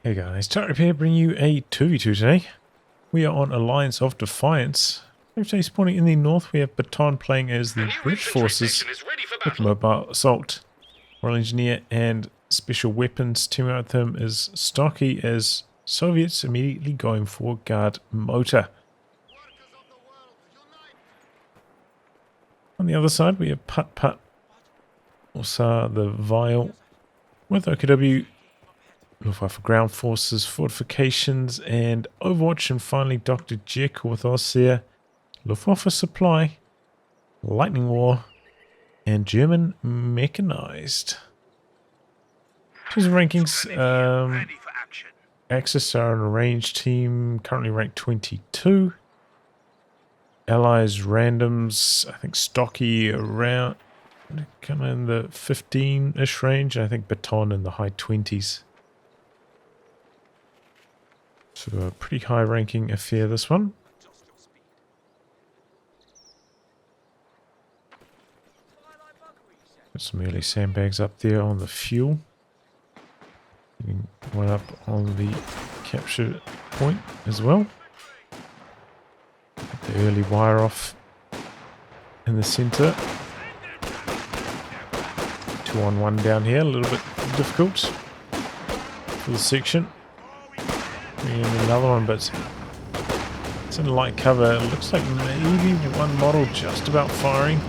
Hey guys, Tightrope here, bringing you a 2v2 today. We are on Alliance of Defiance. Today spawning in the north, we have BatON playing as the British forces with mobile assault. Royal Engineer and special weapons. Teaming up with him is Stocky as Soviets immediately going for guard motor. On the other side we have PutPut, also the Vile with OKW, Luftwaffe ground forces, Fortifications, and Overwatch, and finally Dr. Jekyll with Ostheer, Luftwaffe supply, Lightning War, and German mechanized. Here's the rankings. Axis are an arranged team, currently ranked 22. Allies randoms, I think Stocky around kind of in the 15-ish range. I think BatON in the high 20s. So a pretty high ranking affair, this one. Got some early sandbags up there on the fuel. Getting one up on the capture point as well. Got the early wire off in the center. 2-on-1 down here, a little bit difficult for the section. And another one, but it's in light cover. It looks like maybe one model just about firing.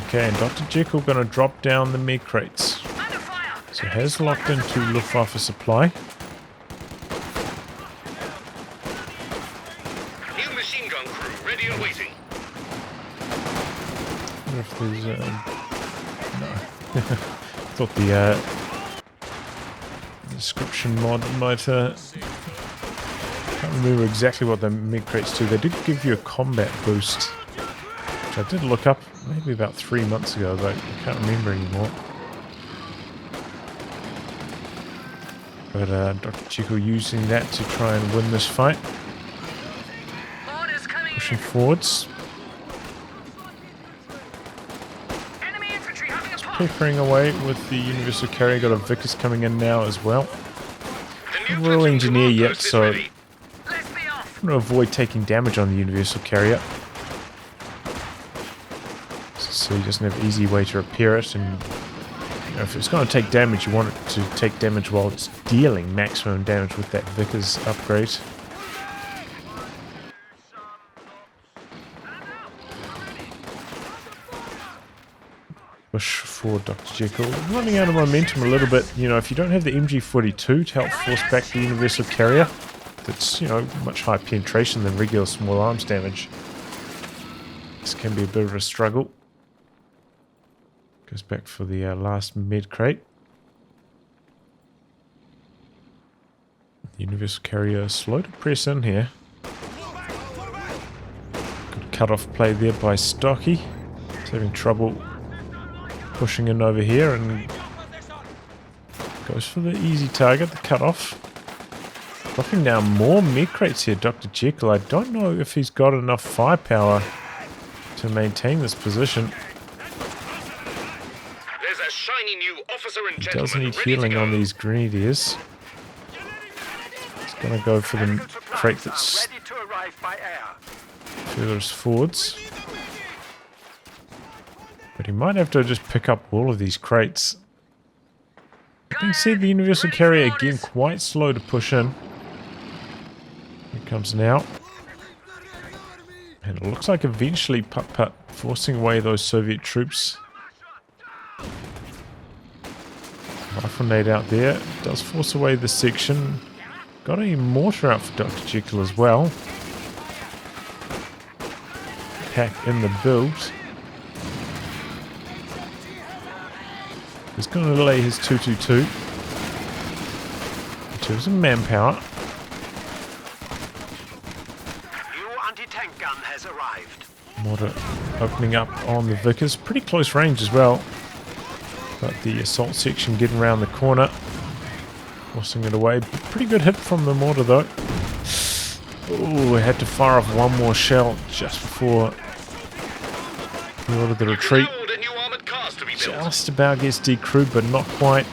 Okay, and Dr. Jekyll going to drop down the med crates. So has locked into Luftwaffe supply. New machine gun crew ready and waiting. I wonder if there's no. Thought the description mod might can't remember exactly what the med crates do. They did give you a combat boost, which I did look up maybe about 3 months ago, but I can't remember anymore. But Dr. Jekyll using that to try and win this fight. Pushing forwards. Peppering away with the Universal Carrier. Got a Vickers coming in now as well. Not Royal Engineer yet, so I'm going to avoid taking damage on the Universal Carrier. So he doesn't have an easy way to repair it, and you know, if it's going to take damage, you want it to take damage while it's dealing maximum damage with that Vickers upgrade. Push for Dr. Jekyll. Running out of momentum a little bit. You know, if you don't have the MG42 to help force back the Universal Carrier, that's, you know, much higher penetration than regular small arms damage, this can be a bit of a struggle. Goes back for the last med crate. The Universal Carrier slow to press in here. Good cut-off play there by Stocky. He's having trouble pushing in over here, and goes for the easy target, the cut-off. Dropping down more med crates here, Dr. Jekyll. I don't know if he's got enough firepower to maintain this position. There's a shiny new officer and He does need healing on these grenadiers. He's going to go for the crate that's furthest forwards. But he might have to just pick up all of these crates. You can see the Universal Carrier again quite slow to push in. Here comes now. And it looks like eventually PutPut forcing away those Soviet troops. Rifle nade out there. Does force away the section. Got a mortar out for Dr. Jekyll as well. Pack in the build. He's going to lay his 222 in terms of manpower. New anti-tank gun has arrived. Mortar opening up on the Vickers. Pretty close range as well. But the assault section getting around the corner. Forcing it away. Pretty good hit from the mortar though. Oh, I had to fire off one more shell just before he ordered the retreat. Just about gets decrewed, but not quite.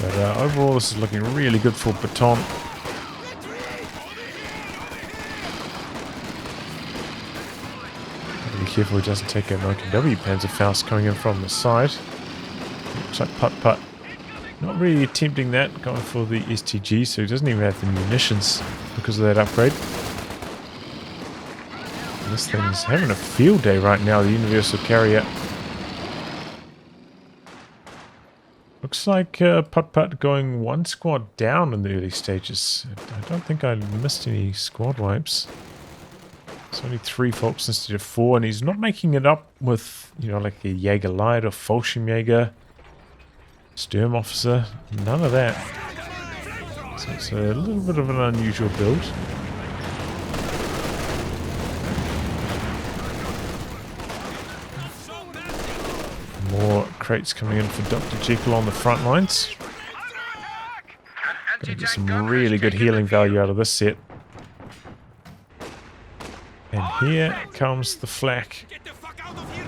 But overall, this is looking really good for BatON. Be careful he doesn't take an OKW Panzerfaust coming in from the side. Looks like PutPut not really attempting that, going for the STG, so he doesn't even have the munitions because of that upgrade. And this thing's having a field day right now, the Universal Carrier. Looks like PutPut going one squad down in the early stages. I don't think I missed any squad wipes. It's only 3 folks instead of 4, and he's not making it up with, you know, like a Jaeger Light or Fallschirmjäger, Sturm Officer, none of that. So it's a little bit of an unusual build. More crates coming in for Dr. Jekyll on the front lines. Gonna get some really good healing value out of this set. And here comes the flak.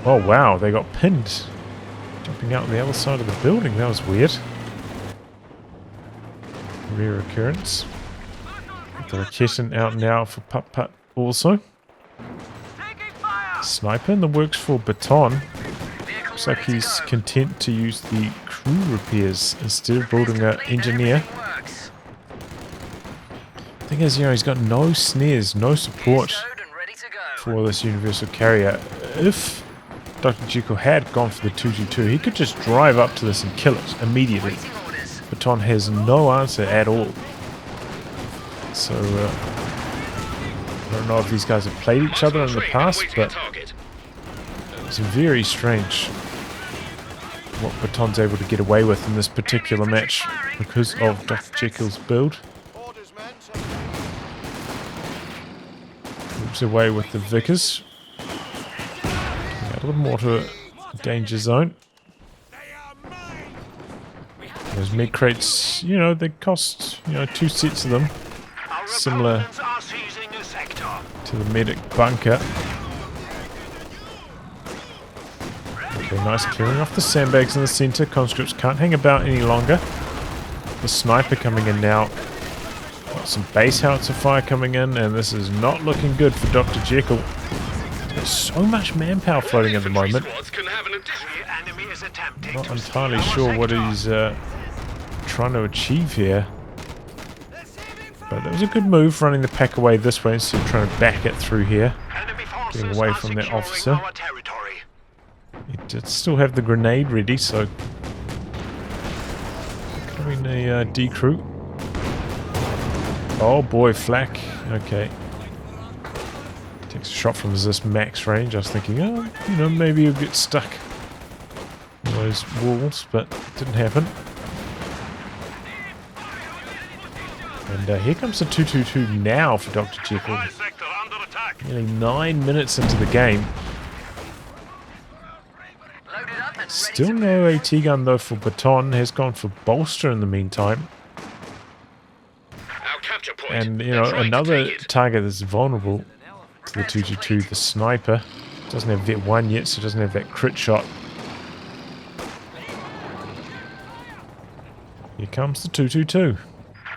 Oh wow, they got pinned. Jumping out on the other side of the building, that was weird. Rare occurrence. The Raketin out now for PutPut also. Sniper in the works for BatON. Looks like he's content to use the crew repairs instead of building an engineer. Thing is, you know, he's got no snares, no support for this Universal Carrier. If Dr. Jekyll had gone for the 222, he could just drive up to this and kill it immediately. BatON has no answer at all. So, I don't know if these guys have played each other in the past, but it's very strange what BatON's able to get away with in this particular match because of Dr. Jekyll's build. Moves away with the Vickers. Getting a little more to a danger zone. Those med crates, you know, they cost, you know, 2 sets of them. Similar to the medic bunker. Okay, nice clearing off the sandbags in the center. Conscripts can't hang about any longer. The sniper coming in now. Got some base howitzer fire coming in, and this is not looking good for Dr. Jekyll. There's so much manpower floating at the moment. Not entirely sure what he's trying to achieve here. But that was a good move, running the pack away this way instead of trying to back it through here. Getting away from that officer. He did still have the grenade ready, so... Coming a decrew. Oh boy, flak. Okay. Takes a shot from this max range. I was thinking, oh, you know, maybe he'll get stuck in those walls, but it didn't happen. And here comes the 222 now for Dr. Jekyll. Nearly 9 minutes into the game. Still no AT gun though for BatON. Has gone for bolster in the meantime. And, you know, another target that's vulnerable to the 222, the sniper. Doesn't have Vet 1 yet, so doesn't have that crit shot. Here comes the 222.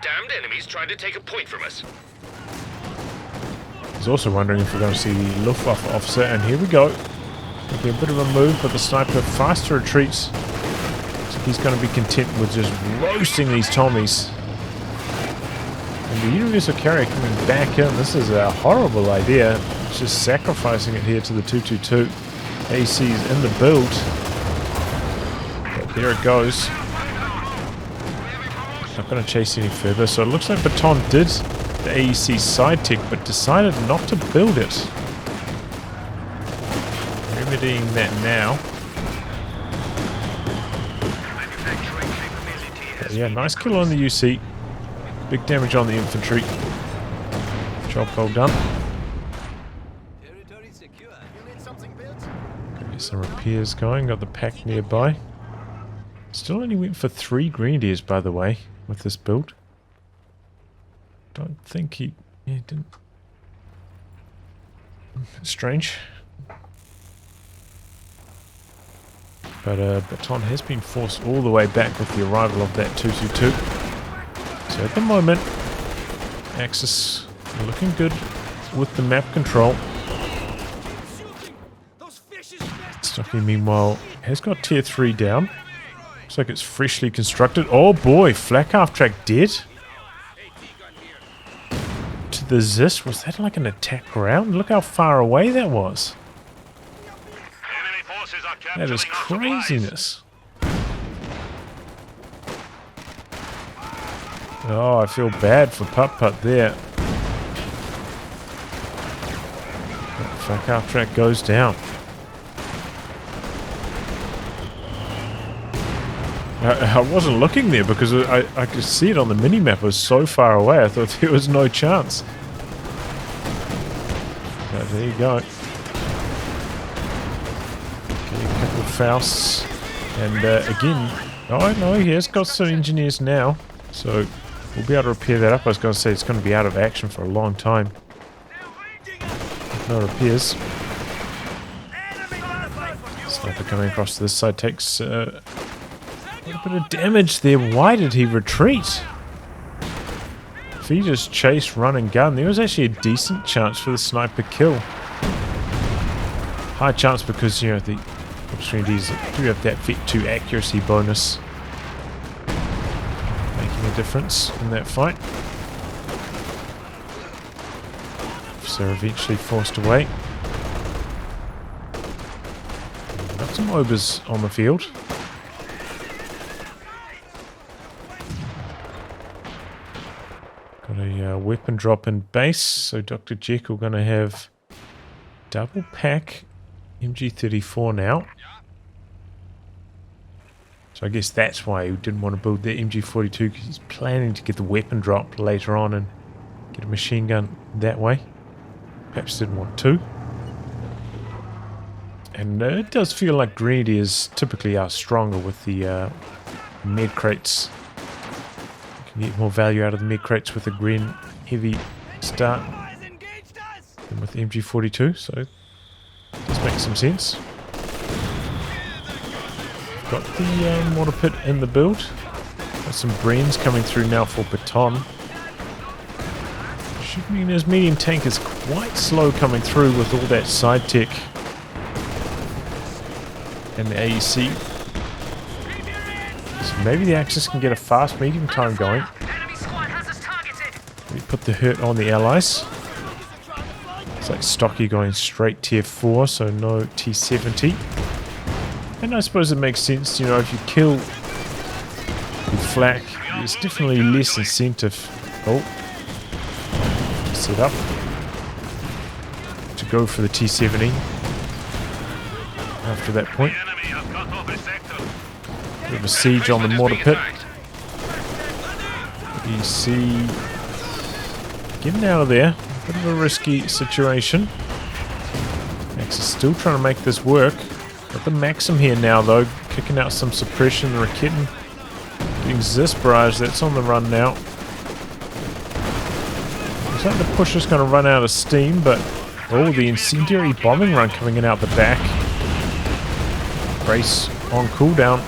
Damned enemies trying to take a point from us. He's also wondering if we're going to see the Luftwaffe officer, and here we go. It'll be a bit of a move, but the sniper faster retreats. So he's going to be content with just roasting these Tommies. And the Universal Carrier coming back in. This is a horrible idea. It's just sacrificing it here to the 222. AC's in the build. But there it goes. Not going to chase any further. So it looks like BatON did the AEC side tick, but decided not to build it. Remedying that now. But yeah, nice kill on the UC. Big damage on the infantry. Job well done. Get some repairs going. Got the pack nearby. Still only went for 3 grenadiers, by the way, with this build. Don't think he... Yeah, he didn't... Strange. But BatON has been forced all the way back with the arrival of that 222. So at the moment, Axis looking good with the map control. Stocky, meanwhile, has got tier 3 down. Looks like it's freshly constructed. Oh boy, flak half track dead. To the Zis, was that like an attack ground? Look how far away that was. That is craziness. Oh, I feel bad for PutPut there. That flak half track goes down. I wasn't looking there because I could see it on the minimap. It was so far away. I thought there was no chance. But there you go. Okay, a couple of Fausts. And again, oh no, he has got some engineers now. So we'll be able to repair that up. I was going to say it's going to be out of action for a long time. No repairs. Sniper coming across to this side takes... a bit of damage there. Why did he retreat? If he just chased, run and gun, there was actually a decent chance for the sniper kill. High chance because, you know, the opportunities do have that Vet 2 accuracy bonus. Making a difference in that fight. So eventually forced away. Got some obers on the field. Got a weapon drop in base, so Dr. Jekyll going to have double pack MG34 now. So I guess that's why he didn't want to build the MG42, because he's planning to get the weapon drop later on and get a machine gun that way. Perhaps didn't want to. And it does feel like Grenadiers typically are stronger with the med crates. Get more value out of the mid crates with a Gren heavy start than with the MG42, so it does make some sense. Got the mortar pit in the build. Got some Brens coming through now for BatON. Should mean his medium tank is quite slow coming through with all that side tech and the AEC. So maybe the Axis can get a fast medium time going. We put the hurt on the allies. It's like Stocky going straight tier 4, so no T70. And I suppose it makes sense, you know, if you kill with flak, there's definitely less incentive. Oh, set up to go for the T70 after that point. We have a siege on the mortar pit. You see, getting out of there. Bit of a risky situation. Max is still trying to make this work. Got the Maxim here now though, kicking out some suppression. The Raketen getting Zis barrage. That's on the run now. Looks like the push is going to run out of steam, but oh, the incendiary bombing run coming in out the back. Brace on cooldown.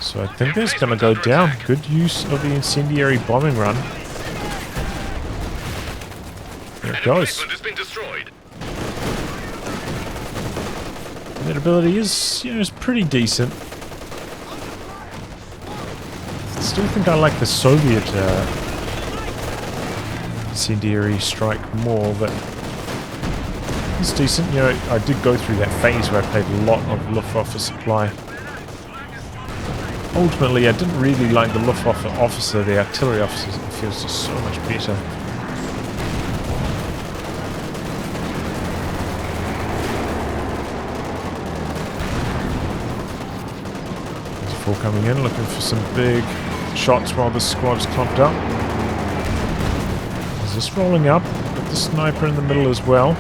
So I think that's going to go down. Good use of the incendiary bombing run. There it goes. That ability is, you know, is pretty decent. I still think I like the Soviet incendiary strike more, but it's decent. You know, I did go through that phase where I played a lot of Luftwaffe supply. Ultimately, I didn't really like the Luftwaffe officer, the artillery officer. It feels just so much better. There's 4 coming in, looking for some big shots while the squad's clumped up. Is this rolling up? Got the sniper in the middle as well.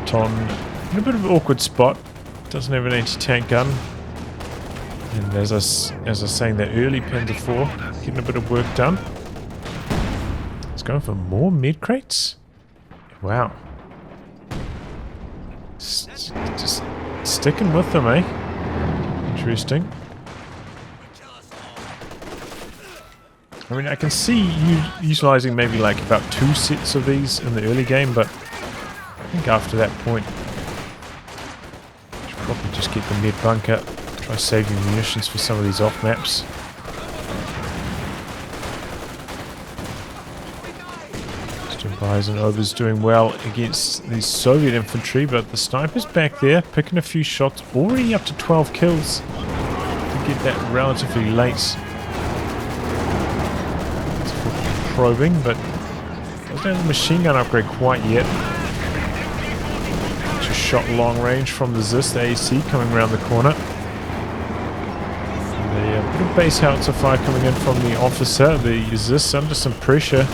BatON in a bit of an awkward spot. Doesn't have an anti-tank gun. And as I was saying, that early Panzer IV getting a bit of work done. It's going for more med crates. Wow. Just sticking with them, eh? Interesting. I mean, I can see you utilizing maybe like about 2 sets of these in the early game, but I think after that point, should probably just get the med bunker. Try saving munitions for some of these off maps. Eisenhower's doing well against the Soviet infantry, but the sniper's back there, picking a few shots, already up to 12 kills. To get that relatively late. It's for probing, but doesn't have the machine gun upgrade quite yet. Just shot long range from the ZIS, the AC coming around the corner. The bit of base howitzer fire coming in from the officer, the ZIS under some pressure.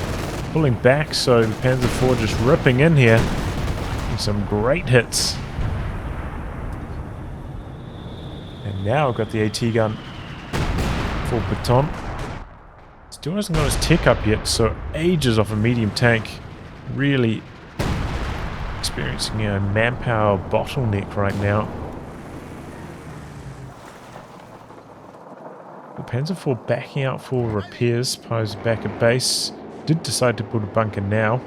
Pulling back, so the Panzer IV just ripping in here. And some great hits. And now I've got the AT gun for BatON. Still hasn't got his tech up yet, so ages off a medium tank. Really experiencing a manpower bottleneck right now. The Panzer IV backing out for repairs, posed back at base. Did decide to put a bunker now.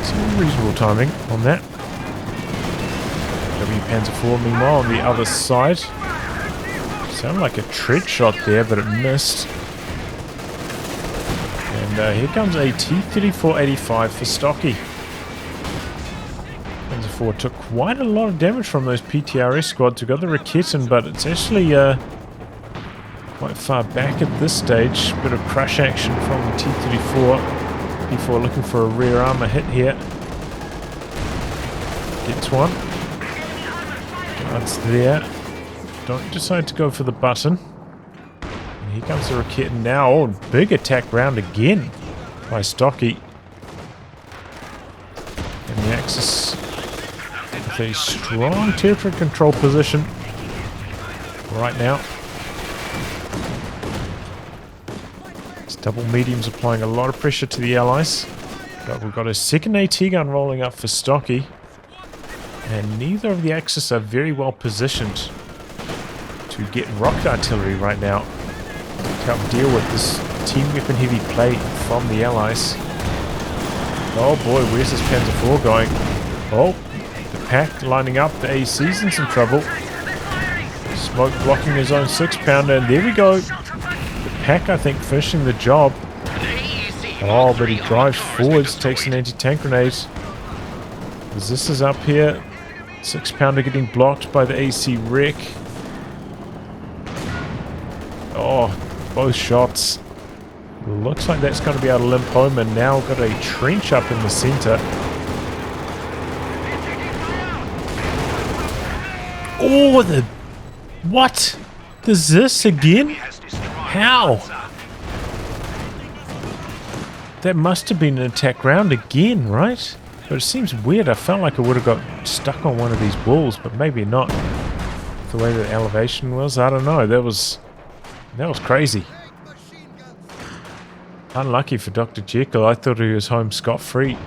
Some reasonable timing on that. W Panzer IV meanwhile on the other side. Sounded like a tread shot there, but it missed. And here comes a T-34-85 for Stocky. Panzer IV took quite a lot of damage from those PTRS squads. We got the Raketten, but it's actually quite far back at this stage. Bit of crush action from the T-34. P4 looking for a rear armor hit here. Gets one. Guards there. Don't decide to go for the button. And here comes the Raketten now. Oh, big attack round again by Stocky. And the Axis with a strong territory control position right now. Double mediums applying a lot of pressure to the Allies. But we've got a second AT gun rolling up for Stocky. And neither of the Axis are very well positioned to get rocket artillery right now to help deal with this team weapon heavy play from the Allies. Oh boy, where's this Panzer IV going? Oh, the pack lining up. The AC's in some trouble. Smoke blocking his own 6-pounder, and there we go. Pack, I think, finishing the job. Oh, but he drives forwards, takes an anti-tank grenade. This is up here. 6-pounder getting blocked by the AC wreck. Oh, both shots. Looks like that's going to be able to limp home, and now got a trench up in the center. Oh, the... What? The ZIS again? How? That must have been an attack round again, right? But it seems weird. I felt like I would have got stuck on one of these walls, but maybe not. The way the elevation was, I don't know. That was crazy. Unlucky for Dr. Jekyll. I thought he was home scot-free.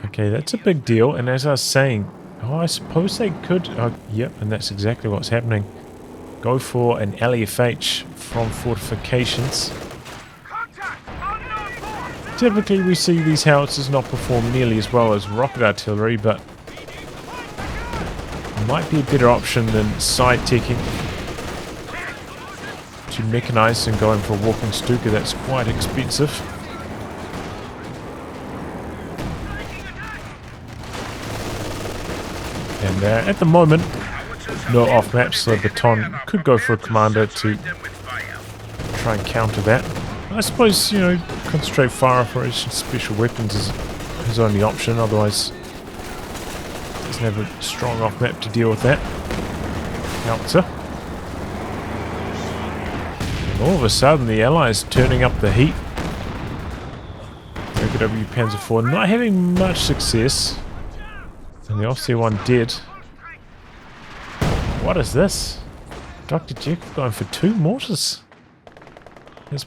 Okay, that's a big deal. And as I was saying, oh, I suppose they could... Oh, yep, and that's exactly what's happening. Go for an LFH from Fortifications. Typically we see these howitzers not perform nearly as well as rocket artillery, but might be a better option than side-teching to mechanize and going for a walking Stuka. That's quite expensive. And at the moment, no off maps, so BatON could go for a commander to try and counter that. I suppose, you know, concentrate fire operations, special weapons is his only option, otherwise doesn't have a strong off map to deal with that. Howitzer. And all of a sudden the Allies turning up the heat. W Panzer IV not having much success. And the Ostheer one did. What is this? Dr. Jekyll going for 2 mortars. Let's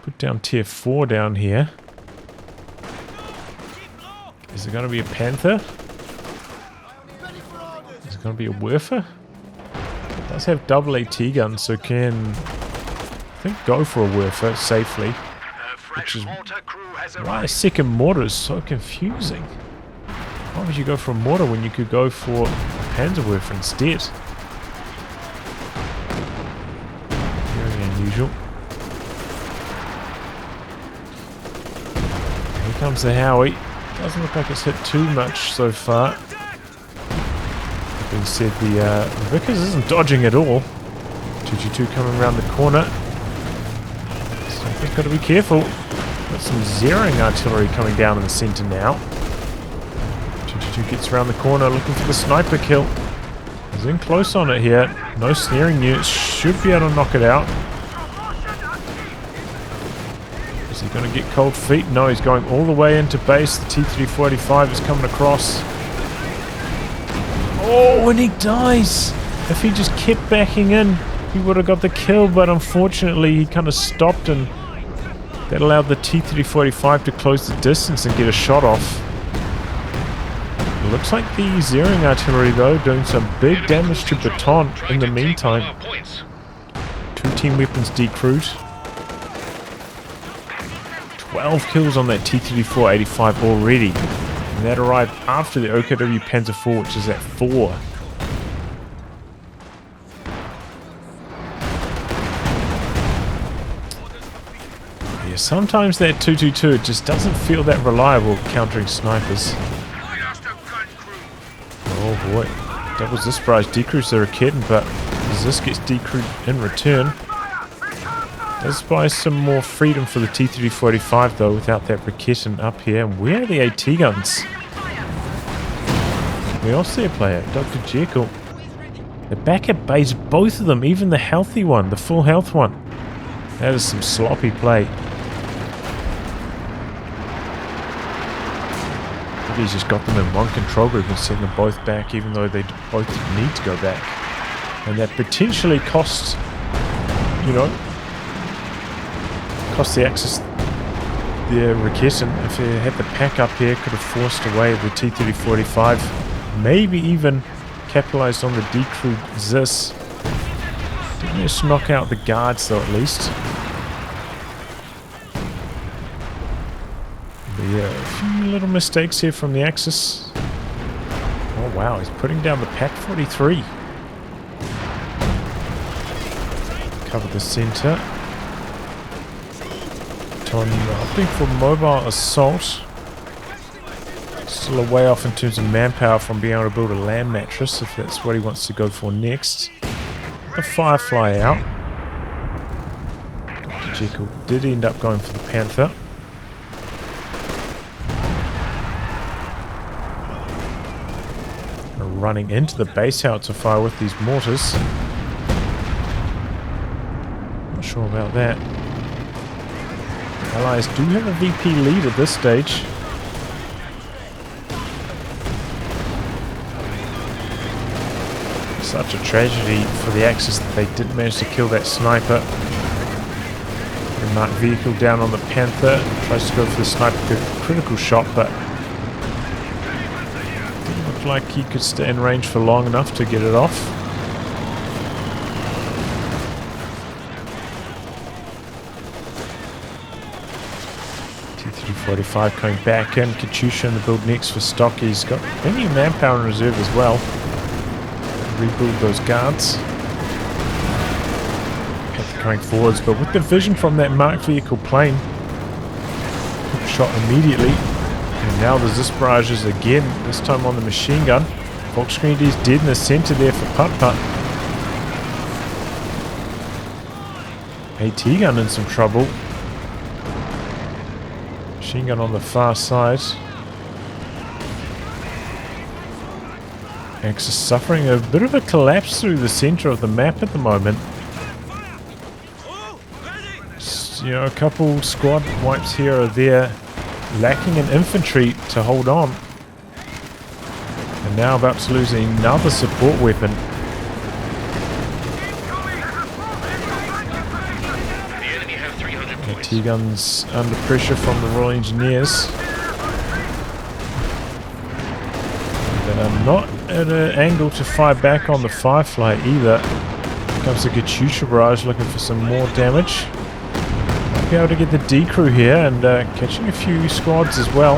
put down tier 4 down here. Is it going to be a Panther? Is it going to be a Werfer? It does have double AT guns, so can, I think, go for a Werfer safely. Which is why a second mortar is so confusing. Why would you go for a mortar when you could go for a Panzerwerfer instead? Very unusual. Here comes the Howie. Doesn't look like it's hit too much so far. That being said, the Vickers isn't dodging at all. 2G2 coming around the corner. So I think got to be careful. Got some zeroing artillery coming down in the center now. 2G2 gets around the corner looking for the sniper kill. He's in close on it here. No snaring units. Should be able to knock it out. Is he going to get cold feet? No, he's going all the way into base. The T-3485 is coming across. Oh, and he dies! If he just kept backing in, he would have got the kill, but unfortunately he kind of stopped, and that allowed the T-3485 to close the distance and get a shot off. It looks like the zeroing artillery, though, doing some big damage to BatON in the meantime. 2 team weapons decrewed. 12 kills on that T-3485 already. And that arrived after the OKW Panzer IV, which is at 4. Yeah, sometimes that 222 it just doesn't feel that reliable countering snipers. Oh boy. Doubles this barrage decrews the Raketen, but this gets decrewed in return. Does buy some more freedom for the T-3485 though without that Raketen up here. And where are the AT guns? The Ostheer player, Dr. Jekyll. They're back at base, both of them, even the healthy one, the full health one. That is some sloppy play. Maybe he's just got them in one control group and sent them both back even though they both need to go back. And that potentially costs, you know, cost the Axis the Raketen. If he had the pack up here, could have forced away the T-3485. Maybe even capitalized on the decrewed Zis. Didn't just knock out the guards though, at least. But yeah, a few little mistakes here from the Axis. Oh wow, he's putting down the Pack 43. Cover the center. Opting for mobile assault. Still a way off in terms of manpower from being able to build a land mattress, if that's what he wants to go for next. The Firefly out. Dr. Jekyll did end up going for the Panther. Running into the base howitzer fire with these mortars. Not sure about that. Allies do have a VP lead at this stage. Such a tragedy for the Axis that they didn't manage to kill that sniper. The marked vehicle down on the Panther. Tries to go for the sniper critical shot, but didn't look like he could stay in range for long enough to get it off. T-35 coming back in. Katyusha in the build next for stock. He's got plenty of manpower in reserve as well. Rebuild those guards. Panther coming forwards, but with the vision from that marked vehicle plane, shot immediately. And now there's this barrages again, this time on the machine gun. Volkskreen is dead in the center there for PutPut. AT gun in some trouble. Machine gun on the far side. Axis suffering a bit of a collapse through the center of the map at the moment. Just, you know, a couple squad wipes here or there, lacking in infantry to hold on. And now about to lose another support weapon. The T-guns under pressure from the Royal Engineers. Not at an angle to fire back on the Firefly either. Here comes the Katyusha barrage looking for some more damage. Might be able to get the D crew here and catching a few squads as well.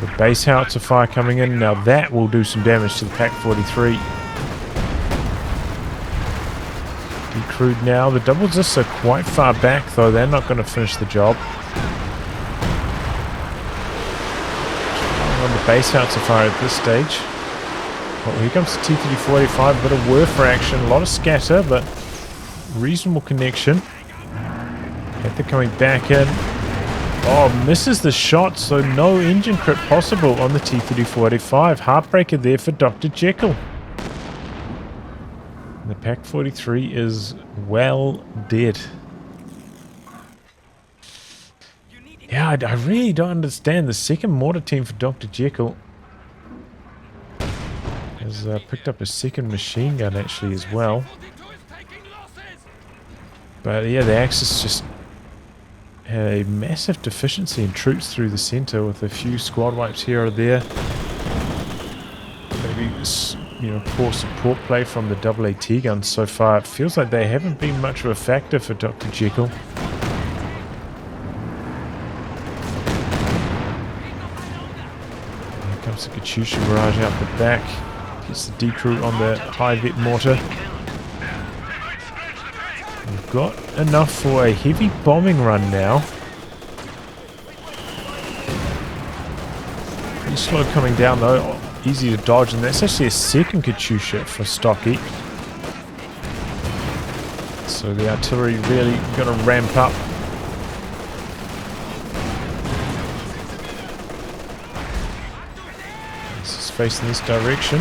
The base howitzer fire coming in. Now that will do some damage to the PaK-43. Decrewed now. The double discs are quite far back though. They're not going to finish the job. On the base howitzer fire at this stage. Well, here comes the T-34-85. A bit of Werfer action. A lot of scatter, but reasonable connection. Panther coming back in. Oh, misses the shot, so no engine crit possible on the T-34-85. Heartbreaker there for Dr. Jekyll. And the PaK-43 is well dead. Yeah, I really don't understand. The second mortar team for Dr. Jekyll has picked up a second machine gun actually as well. But yeah, the Axis just had a massive deficiency in troops through the center with a few squad wipes here or there. Maybe, you know, poor support play from the AAT guns so far. It feels like they haven't been much of a factor for Dr. Jekyll. Comes the Katyusha barrage out the back. Gets the D crew on the high vet mortar. We've got enough for a heavy bombing run now. Pretty slow coming down though. Easy to dodge, and that's actually a second Katyusha for Stocky. So the artillery really going to ramp up. Facing this direction.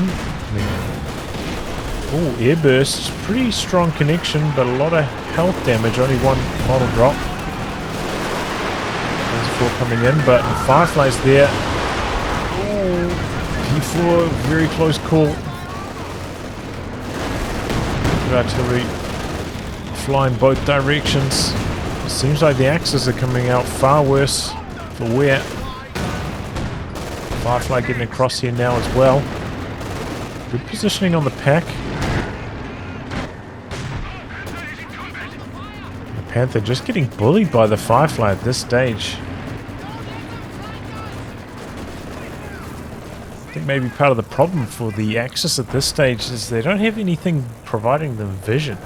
Oh, airburst. Pretty strong connection, but a lot of health damage. Only one final drop. There's 4 coming in, but the Firefly's there. Oh, P4, very close call. Good artillery flying both directions. It seems like the Axis are coming out far worse for wear. Firefly getting across here now as well. Good positioning on the PaK. The Panther just getting bullied by the Firefly at this stage. I think maybe part of the problem for the Axis at this stage is they don't have anything providing them vision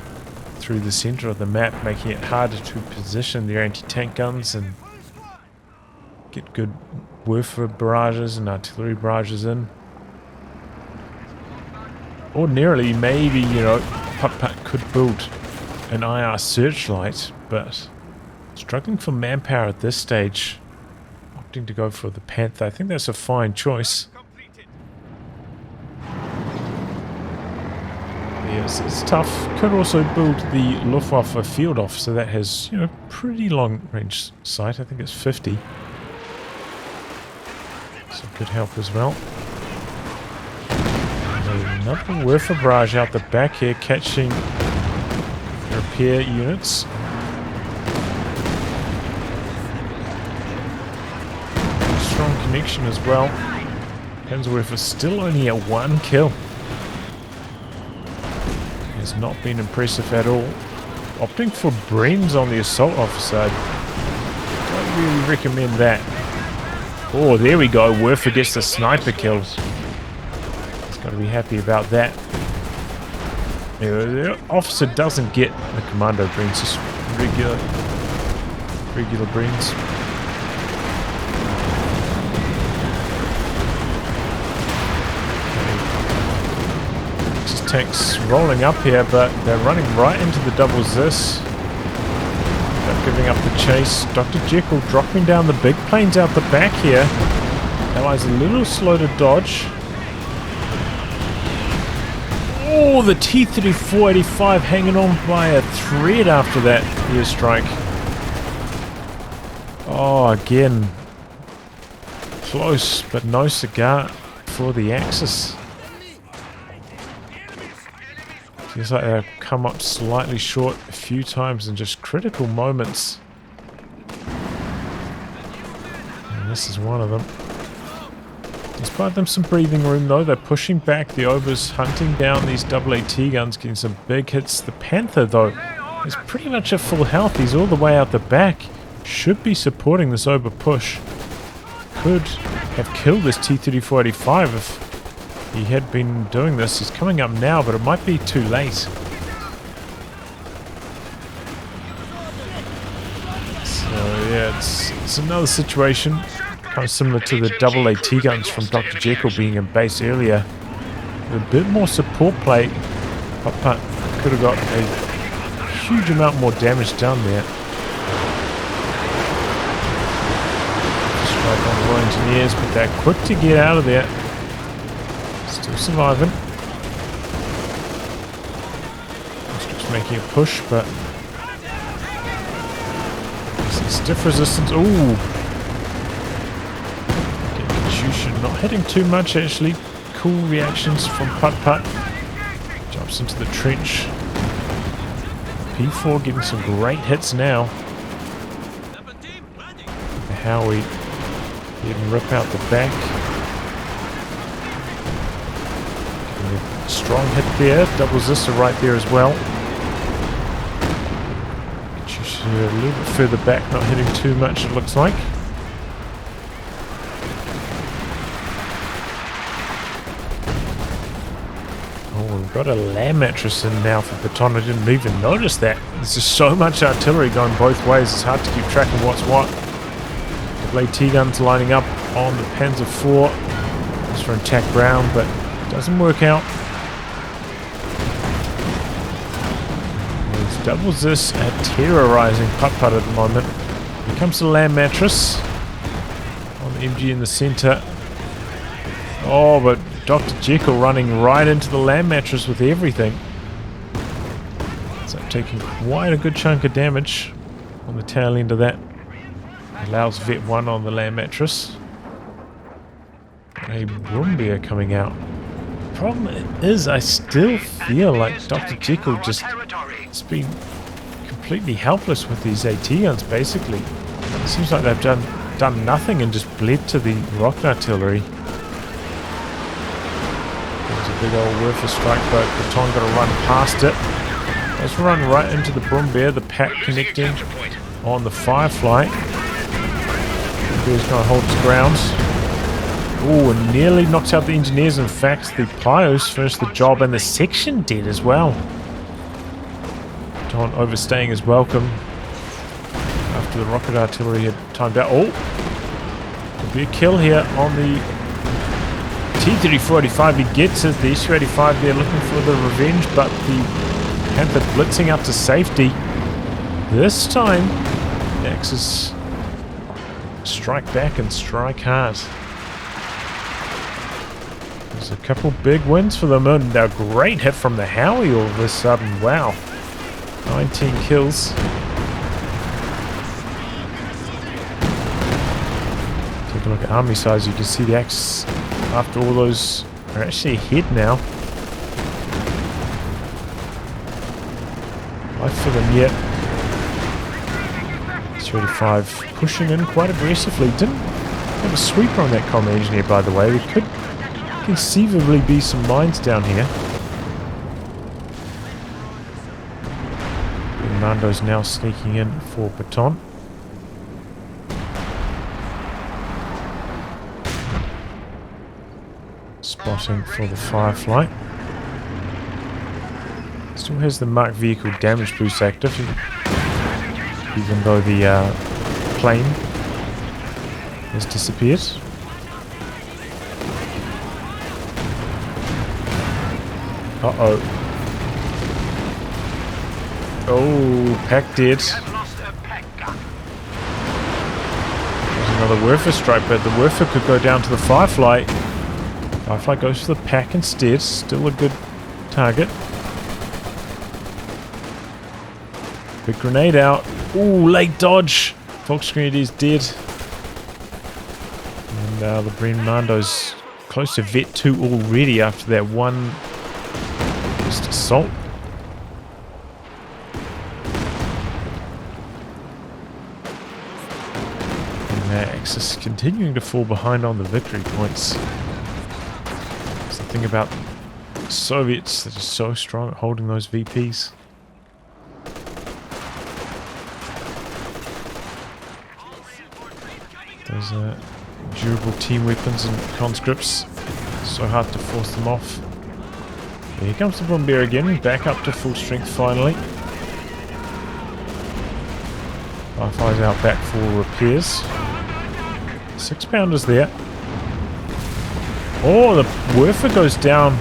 through the center of the map, making it harder to position their anti-tank guns and get good Werfer barrages and artillery barrages in. Ordinarily, maybe, you know, PutPut could build an IR searchlight, but struggling for manpower at this stage. Opting to go for the Panther. I think that's a fine choice. Yes, it's tough. Could also build the Luftwaffe field officer that has, you know, pretty long range sight. I think it's 50. So could help as well. Another Werfer barrage out the back here, catching repair units. Strong connection as well. Panzerwerfer still only at 1 kill. Has not been impressive at all. Opting for Brenz on the assault officer. Don't really recommend that. Oh, there we go. Werfer gets the sniper kills. He's got to be happy about that. Yeah, the officer doesn't get the commando Brenz, just regular Brenz. Just tanks rolling up here, but they're running right into the double Zis. Giving up the chase. Dr. Jekyll dropping down the big planes out the back here. Allies a little slow to dodge. Oh, the T-34-85 hanging on by a thread after that airstrike. Oh, again. Close, but no cigar for the Axis. Feels like they've come up slightly short a few times in just critical moments. And This is one of them. Despite them some breathing room though, they're pushing back. The Ober's hunting down these AAT guns, getting some big hits. The Panther though is pretty much at full health. He's all the way out the back. Should be supporting this Ober push. Could have killed this T-3485 if he had been doing this. He's coming up now, but it might be too late. So yeah, it's another situation. Kind of similar to the AAT guns from Dr. Jekyll being in base earlier. With a bit more support play, PutPut could have got a huge amount more damage done there. Strike on the Royal Engineers, but they're quick to get out of there. Still surviving. Just making a push, but some stiff resistance. Ooh! Not hitting too much actually. Cool reactions from PutPut. Jumps into the trench. P4 getting some great hits now. The Howie getting rip out the back. Getting a strong hit there. Double Zista right there as well. Just a little bit further back, not hitting too much it looks like. We've got a land mattress in now for BatON. I didn't even notice that. There's just so much artillery going both ways. It's hard to keep track of what's what. AT guns lining up on the Panzer IV. Just for attack ground, but it doesn't work out. There's double this terrorizing PutPut at the moment. Here comes the land mattress on the MG in the center. Oh, but Dr. Jekyll running right into the land mattress with everything. So taking quite a good chunk of damage on the tail end of that. Allows Vet 1 on the land mattress. A Brumbier coming out. Problem is, I still feel like Dr. Jekyll just has been completely helpless with these AT guns, basically. It seems like they've done nothing and just bled to the rocket artillery. Big old Werfer strike boat. BatON got to run past it. Let's run right into the Brumbier. The pack connecting on the Firefly. Brumbeer's going to hold its ground. Oh, and nearly knocks out the engineers. In fact, the Pios finished the job, and the section did as well. BatON overstaying his welcome after the rocket artillery had timed out. Oh, there'll be a kill here on the T-3485. He gets it. The S-285 there looking for the revenge, but the Panther blitzing up to safety. This time, the Axis strike back and strike hard. There's a couple big wins for them, and a great hit from the Howie all of a sudden. Wow. 19 kills. Take a look at army size. You can see the Axis after all those are actually ahead now. Life for them yet. 35 pushing in quite aggressively. Didn't have a sweeper on that comm engineer, by the way. There could conceivably be some mines down here. Mando's now sneaking in for BatON. Spotting for the Firefly. Still has the marked vehicle damage boost active, even though the plane has disappeared. Uh-oh. Oh, pack dead. There's another Werfer strike, but the Werfer could go down to the Firefly. Firefly goes for the pack instead. Still a good target. Big grenade out. Ooh, late dodge. Volksgrenadier is dead. And the Bren Mando's close to Vet 2 already after that one just assault. Axis continuing to fall behind on the victory points. Something about Soviets that are so strong at holding those VPs. Those durable team weapons and conscripts, so hard to force them off. Here comes the Bombear again, back up to full strength finally. Firefly's out back for repairs. 6-pounders there. Oh, the Werfer goes down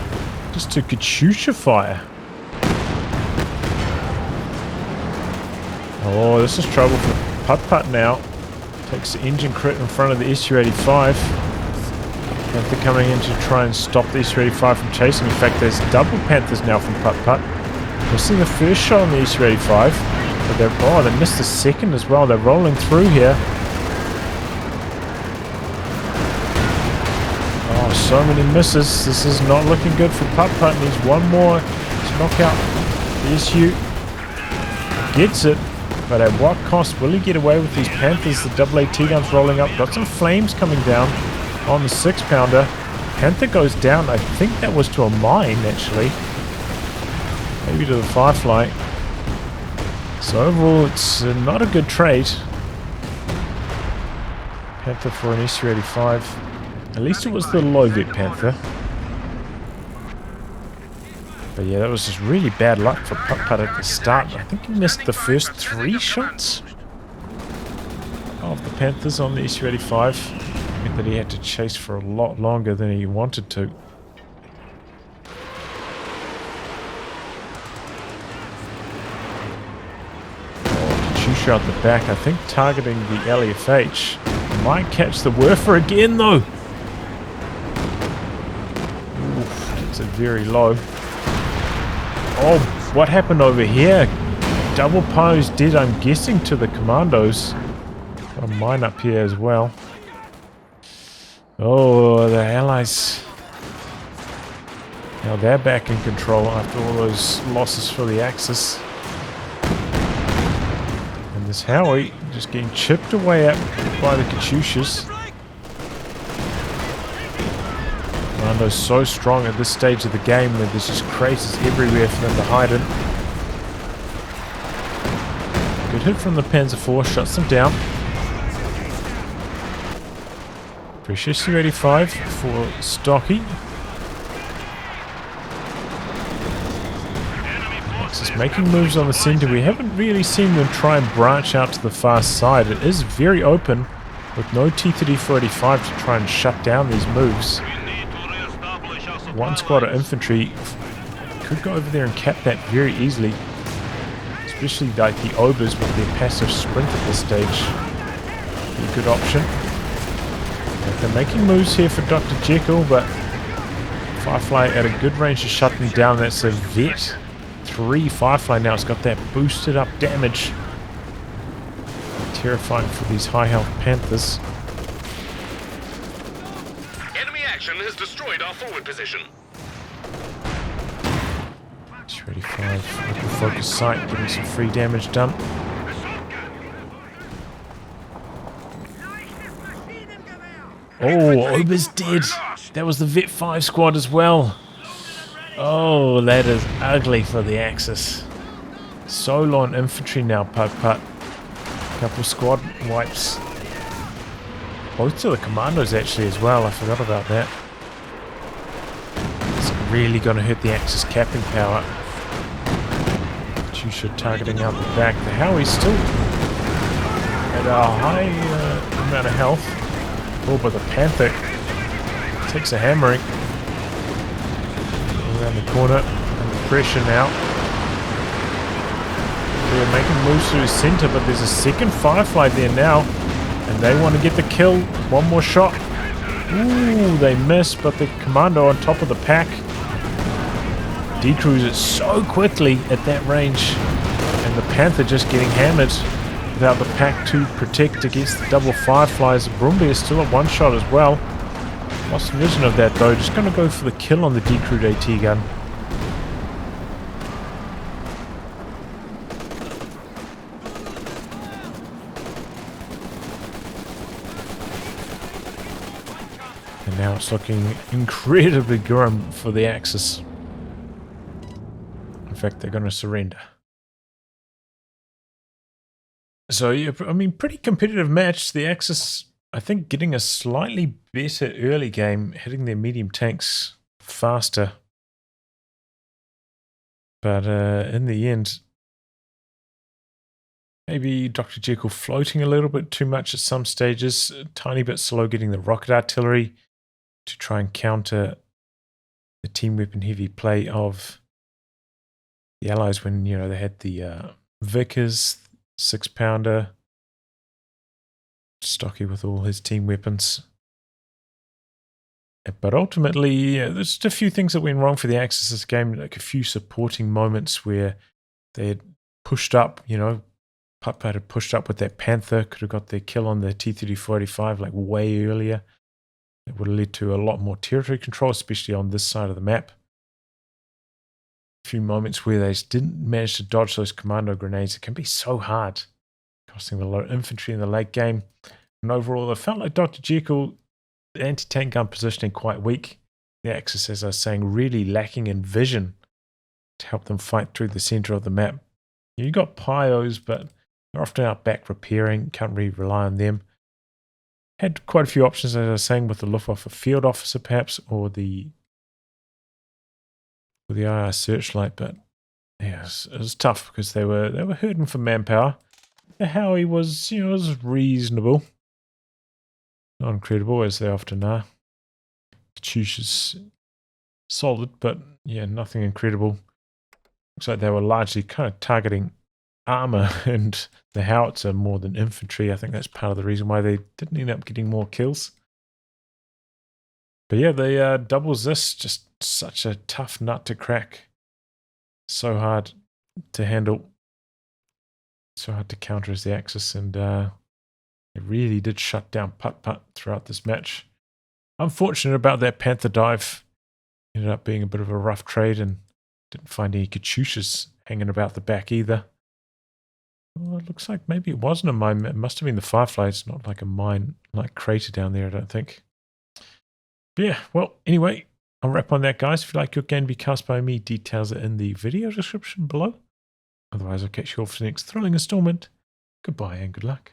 just to Katyusha fire. Oh, this is trouble for PutPut now. Takes the engine crit in front of the Su-85. Panther coming in to try and stop the Su-85 from chasing. In fact, there's double Panthers now from PutPut. Missing the first shot on the Su-85. But they missed the second as well. They're rolling through here. Oh, so many misses. This is not looking good for PutPut. Needs one more to knock out the SU. Gets it. But at what cost will he get away with these Panthers? The double AT guns rolling up. Got some flames coming down on the 6-pounder. Panther goes down. I think that was to a mine, actually. Maybe to the Firefly. So overall, it's not a good trade. Panther for an Su-85. At least it was the low-vet Panther. But yeah, that was just really bad luck for PutPut at the start. I think he missed the first 3 shots of the Panthers on the Su-85. Meant that he had to chase for a lot longer than he wanted to. Katyusha out the back, I think targeting the LFH. Might catch the Werfer again though. Oof, gets it very low. Oh, what happened over here? Double pose did, I'm guessing, to the commandos. Got a mine up here as well. Oh, the Allies. Now they're back in control after all those losses for the Axis. And this Howie just getting chipped away at by the Katyushas. Commando's so strong at this stage of the game that there's just craters everywhere for them to hide in. Good hit from the Panzer IV, shuts them down. Fresh Su-85 for Stocky. Axis making moves on the center. We haven't really seen them try and branch out to the far side. It is very open with no T-34-85 to try and shut down these moves. One squad of infantry could go over there and cap that very easily. Especially like the Obers with their passive sprint at this stage. Be a good option. They're making moves here for Dr. Jekyll, but Firefly at a good range to shut them down. That's a Vet 3 Firefly now. It's got that boosted up damage. Terrifying for these high health Panthers. Has destroyed our forward position. Su-85 looking focus sight, getting some free damage done. Oh, Ober's dead. That was the Vet 5 squad as well. Oh, that is ugly for the Axis. So low on infantry now, PutPut. Couple squad wipes. Both to the commandos actually as well. I forgot about that. It's really going to hurt the Axis capping power. Katyusha targeting out the back. The Howie's still at a high amount of health. Oh, but the Panther takes a hammering. Around the corner. Under pressure now. They're making moves to the center, but there's a second Firefly there now. And they want to get the kill. One more shot. Ooh, they miss, but the commando on top of the pack decruises so quickly at that range. And the Panther just getting hammered without the pack to protect against the double Fireflies. Brumby is still at one shot as well. Lost vision of that though. Just going to go for the kill on the decrued AT gun. And now it's looking incredibly grim for the Axis. In fact, they're going to surrender. So, yeah, I mean, pretty competitive match. The Axis, I think, getting a slightly better early game, hitting their medium tanks faster. But in the end, maybe Dr. Jekyll floating a little bit too much at some stages, a tiny bit slow getting the rocket artillery to try and counter the team weapon heavy play of the Allies when, you know, they had the Vickers 6-pounder, stocky with all his team weapons. But ultimately, there's just a few things that went wrong for the Axis this game, like a few supporting moments where they had pushed up, you know, PutPut had pushed up with that Panther, could have got their kill on the T-34-85 like way earlier. It would have led to a lot more territory control, especially on this side of the map. A few moments where they just didn't manage to dodge those commando grenades. It can be so hard, costing a lot of infantry in the late game. And overall, it felt like Dr. Jekyll, the anti-tank gun positioning quite weak. The Axis, as I was saying, really lacking in vision to help them fight through the center of the map. You got Pyos, but they're often out back repairing, can't really rely on them. Had quite a few options, as I was saying, with the Luftwaffe field officer perhaps, or the IR searchlight, but yeah, it was tough because they were hurting for manpower. The Howie was, you know, was reasonable. Not incredible, as they often are. COH is solid, but yeah, nothing incredible. Looks like they were largely kind of targeting armor and the howitzer more than infantry. I think that's part of the reason why they didn't end up getting more kills. But yeah, the doubles this, just such a tough nut to crack. So hard to handle. So hard to counter as the Axis, and it really did shut down PutPut throughout this match. Unfortunate about that Panther dive. Ended up being a bit of a rough trade and didn't find any COHs hanging about the back either. Well, it looks like maybe it wasn't a mine. It must have been the Firefly. It's not like a mine, like crater down there, I don't think. But yeah, well, anyway, I'll wrap on that, guys. If you like your game to be cast by me, details are in the video description below. Otherwise, I'll catch you all for the next thrilling installment. Goodbye and good luck.